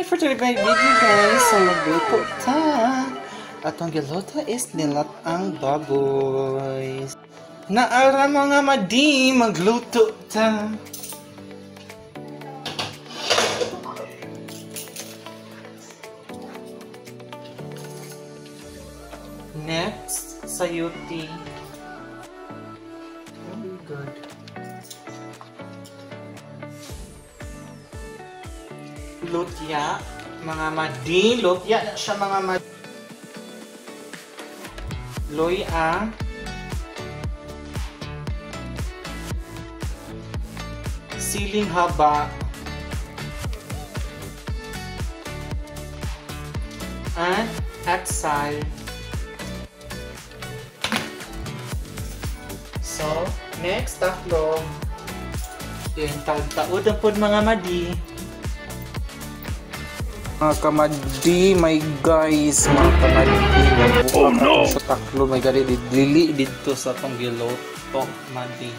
for today's video guys. So magluto ta. Atong giluto is nilat ang baboy. Naara mga madi magluto ta. Next, sayuti. Oh good. Lutya, mga madi. Lutya na siya mga madi. Loya. Siling haba. At atsal. So, next, tatlo. Then, taod ang po mga madi. Mga kamadi, my guys, mga kamadi. Oh no! Sa taklo, may gali, dili dito sa tong giloto, madi.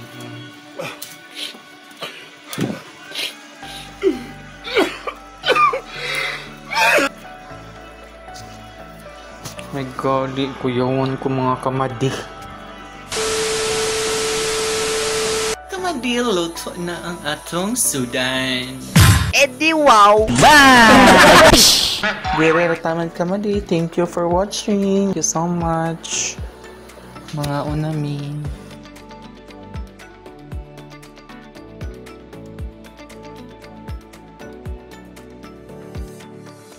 May gali, kuyawan ko mga kamadi. Kamadi, luto na ang atong sudan. Eddie, wow! Bye! Very tamad kamadi. Thank you for watching. Thank you so much. Mga unami.